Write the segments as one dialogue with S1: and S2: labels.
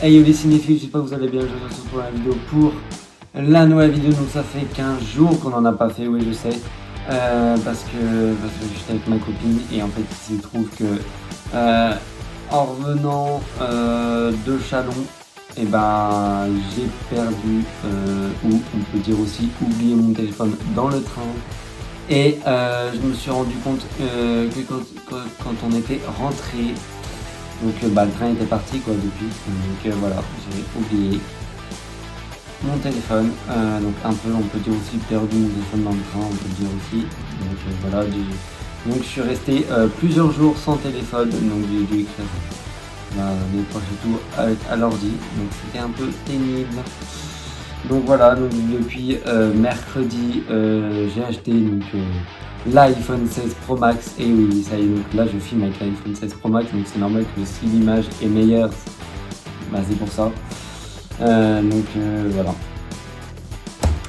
S1: Hey yo les cinéphiles, j'espère que vous allez bien, je vous retrouve pour la vidéo pour la nouvelle vidéo. Donc ça fait 15 jours qu'on n'en a pas fait, oui je sais, parce que j'étais avec ma copine et en fait il se trouve que en revenant de Chalon, et ben j'ai perdu, ou on peut dire aussi oublié mon téléphone dans le train. Et je me suis rendu compte que quand on était rentré, donc le train était parti quoi depuis. Donc voilà, j'ai oublié mon téléphone. Donc un peu, on peut dire aussi perdu mon téléphone dans le train, on peut dire aussi. Donc voilà, donc je suis resté plusieurs jours sans téléphone, donc j'ai dû écrire mes proches et tout à l'ordi. Donc c'était un peu pénible. Donc voilà, donc depuis mercredi, j'ai acheté l'iPhone 16 Pro Max. Et oui, ça y est, donc là je filme avec l'iPhone 16 Pro Max, donc c'est normal que si l'image est meilleure, c'est pour ça. Donc voilà.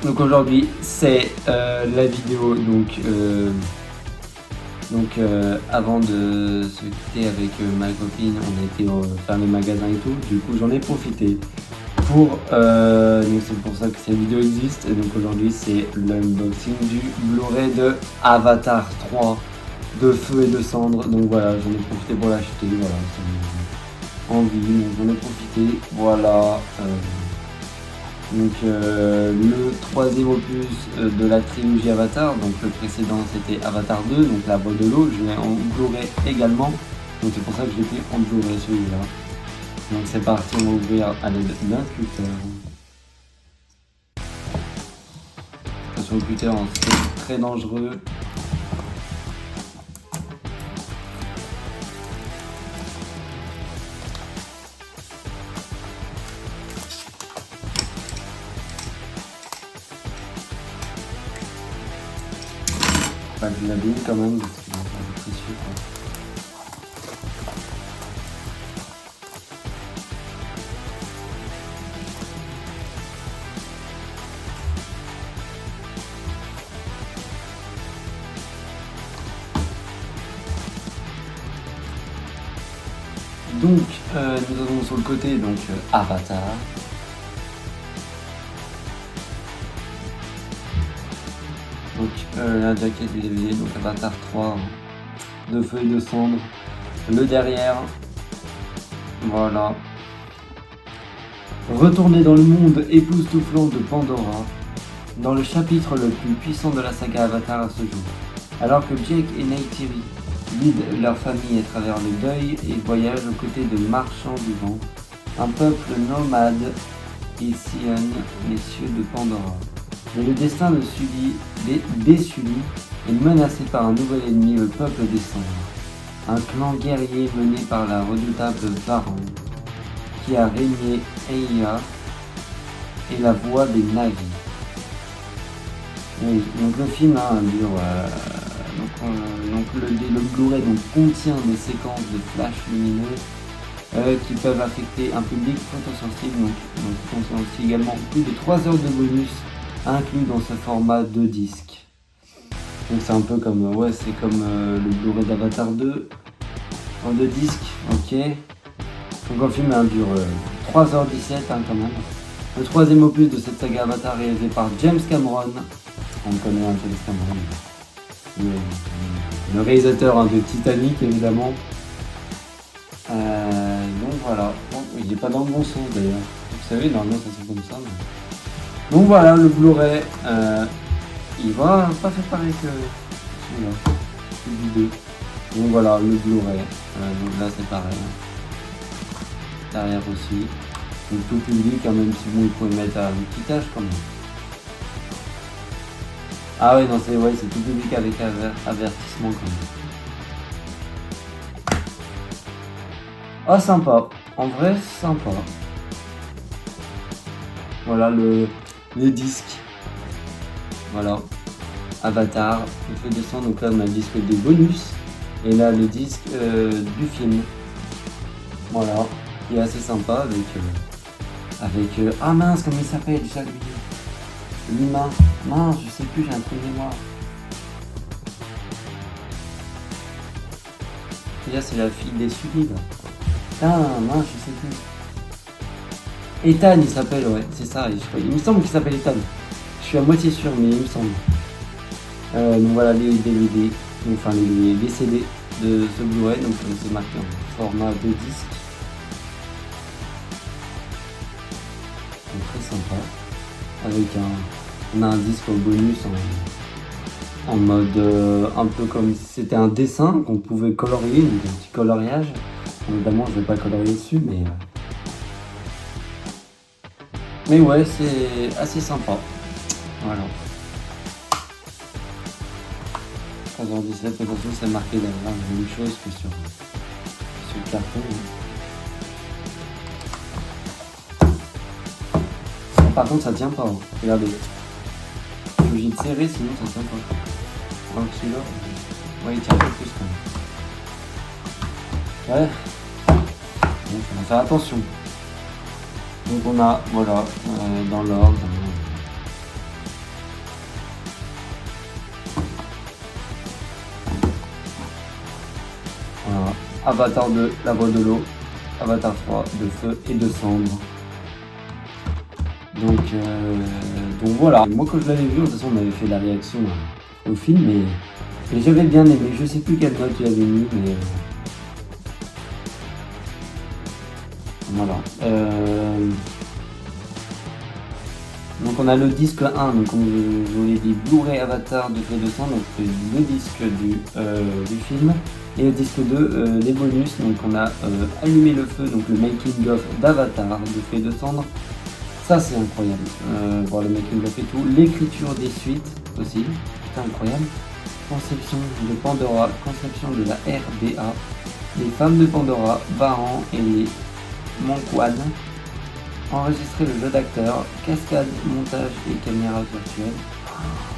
S1: Donc aujourd'hui c'est la vidéo, avant de se quitter avec ma copine, on a été faire les magasins et tout, du coup j'en ai profité pour, donc c'est pour ça que cette vidéo existe. Et donc aujourd'hui c'est l'unboxing du Blu-ray de Avatar 3 de Feu et de Cendre. Donc voilà, j'en ai profité pour l'acheter, voilà, ça m'a envie, donc j'en ai profité, voilà. Le troisième opus de la trilogie Avatar, donc le précédent c'était Avatar 2, donc la voix de l'eau, je l'ai en Blu-ray également, donc c'est pour ça que je l'ai pris en Blu-ray celui-là. Donc c'est parti, on va ouvrir à l'aide d'un cutter. Attention au cutter, c'est très dangereux. Pas que je l'abîme quand même, parce qu'il est un peu précieux quoi. Donc nous avons sur le côté Avatar. Donc la jaquette du DVD, donc Avatar 3 de Feu et de Cendre. Le derrière, voilà. Retourner dans le monde époustouflant de Pandora, dans le chapitre le plus puissant de la saga Avatar à ce jour. Alors que Jake et Neytiri guident leur famille à travers le deuil et voyagent aux côtés de marchands du vent, un peuple nomade y sillonne les cieux de Pandora. Mais le destin de des Sully est menacé par un nouvel ennemi, le peuple des Cendres, un clan guerrier mené par la redoutable Varan, qui a régné Eia et la voix des Na'vi. Oui, donc le film dure. Le Blu-ray contient des séquences de flash lumineux qui peuvent affecter un public photosensible. Donc il contient aussi également plus de 3 heures de bonus inclus dans ce format de disque. Donc c'est un peu comme le Blu-ray d'Avatar 2 en 2 disques, ok. Donc le film dure 3h17 quand même. Le troisième opus de cette saga Avatar réalisé par James Cameron. On connaît James Cameron, le réalisateur de Titanic évidemment. Donc voilà, bon, il n'est pas dans le bon sens d'ailleurs. Vous savez, normalement ça c'est comme ça. Mais... Donc voilà, le Blu-ray, il va pas faire pareil que celui-là, celui 2. Donc voilà, le Blu-ray, donc là c'est pareil. Derrière aussi. Donc tout public, même si bon, il faut mettre un petit âge quand même. Ah ouais, non, c'est tout public avec avertissement quand même. Ah, sympa. En vrai, sympa. Voilà les disques. Voilà. Avatar, le fait descendre. Donc là, on a le disque des bonus. Et là, le disque du film. Voilà. Qui est assez sympa avec ah mince, comment il s'appelle déjà lui? L'humain. Mince, je sais plus, j'ai un trou de mémoire. Et là, c'est la fille des Sully, là. Putain, mince, je sais plus. Ethan il s'appelle, ouais, c'est ça, il me semble qu'il s'appelle Ethan. Je suis à moitié sûr, mais il me semble. Donc voilà les DVD, enfin les CD de ce Blu-ray, donc c'est marqué en format de disque. Donc très sympa. Avec on a un disque au bonus en mode un peu comme si c'était un dessin qu'on pouvait colorier, donc un petit coloriage. Évidemment je ne vais pas colorier dessus, mais ouais, c'est assez sympa. Voilà. 13h17, attention, c'est marqué derrière la même chose que sur le carton. Par contre, ça tient pas. Hein. Regardez. Je suis obligé de serrer, sinon ça tient pas. Alors que celui-là, ouais, il tient un peu plus quand même. Ouais. Bon, faut faire attention. Donc on a, voilà, dans l'ordre. Voilà. Avatar 2, la voix de l'eau. Avatar 3, de feu et de cendre. Donc voilà. Moi quand je l'avais vu, de toute façon on avait fait la réaction au film et j'avais bien aimé. Je sais plus quelle note j'avais mis, mais voilà. Donc on a le disque 1, donc comme je vous l'ai dit, Blu-ray Avatar de Feu de Sang, donc le disque du film. Et le disque 2, les bonus, donc on a Allumé le feu, donc le making of d'Avatar de Feu de Cendre. Ça c'est incroyable, voir le making of et tout. L'écriture des suites aussi, c'est incroyable. Conception de Pandora, conception de la RDA, les femmes de Pandora, Varan et les Monkwan. Enregistrer le jeu d'acteur, cascade, montage et caméra virtuelle.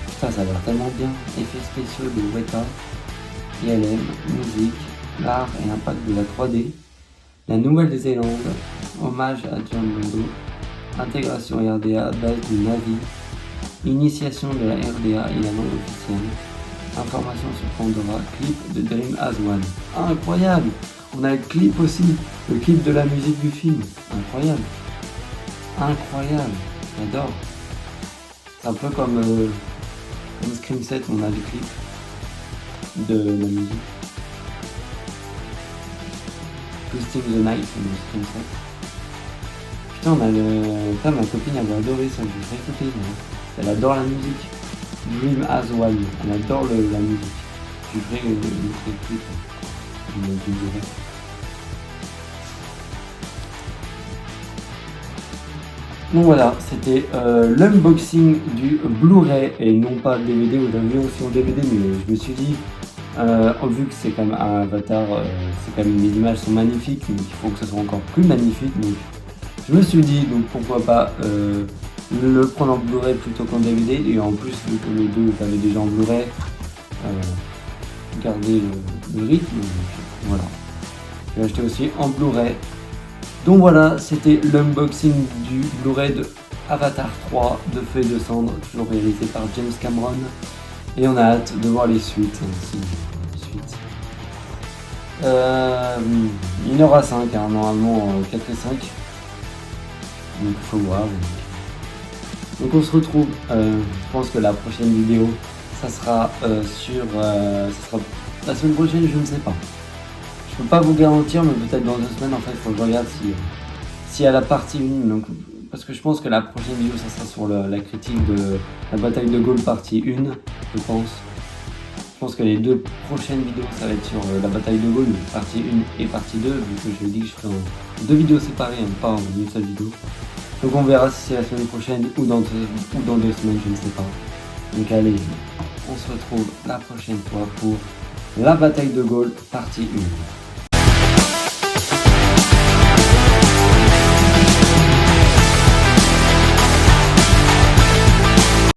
S1: Putain, ça a l'air tellement bien. Effets spéciaux de Weta, ILM, musique, l'art et impact de la 3D. La Nouvelle-Zélande, hommage à John Londo. Intégration RDA, base du Navi. Initiation de la RDA et la langue officielle. Information sur Pandora, clip de Dream as One. Incroyable! On a le clip aussi, le clip de la musique du film. Incroyable! Incroyable, j'adore. C'est un peu comme Scream 7, on a le clip de la musique. Twisting the Night, c'est Scream 7. Putain, on a le. Putain, ma copine elle va adorer ça, je vais faire écouter. Elle adore la musique. Dream as One, elle adore la musique. Je ferai le clip. Je me dirai. Donc voilà, c'était l'unboxing du Blu-ray et non pas le DVD, ou j'avais aussi en DVD, mais je me suis dit, vu que c'est quand même un Avatar, c'est quand même, les images sont magnifiques, donc il faut que ça soit encore plus magnifique, donc je me suis dit, donc pourquoi pas le prendre en Blu-ray plutôt qu'en DVD, et en plus vu que les deux j'avais déjà en Blu-ray, garder le rythme, donc voilà. J'ai acheté aussi en Blu-ray. Donc voilà, c'était l'unboxing du Blu-ray de Avatar 3 de Feu et de Cendre, toujours réalisé par James Cameron. Et on a hâte de voir les suites. Il y en aura 5, hein, normalement 4 et 5. Donc il faut voir. Donc on se retrouve, je pense que la prochaine vidéo, ça sera ça sera la semaine prochaine, je ne sais pas. Je peux pas vous garantir, mais peut-être dans 2 semaines, en fait, il faut que je regarde si à la partie 1, donc, parce que je pense que la prochaine vidéo, ça sera sur la critique de la bataille de Gaulle partie 1, je pense. Je pense que les 2 prochaines vidéos, ça va être sur la bataille de Gaulle, partie 1 et partie 2, vu que je dis que je ferai en 2 vidéos séparées, hein, pas en une seule vidéo. Donc on verra si c'est la semaine prochaine ou dans 2 semaines, je ne sais pas. Donc allez, on se retrouve la prochaine fois pour la bataille de Gaulle partie 1.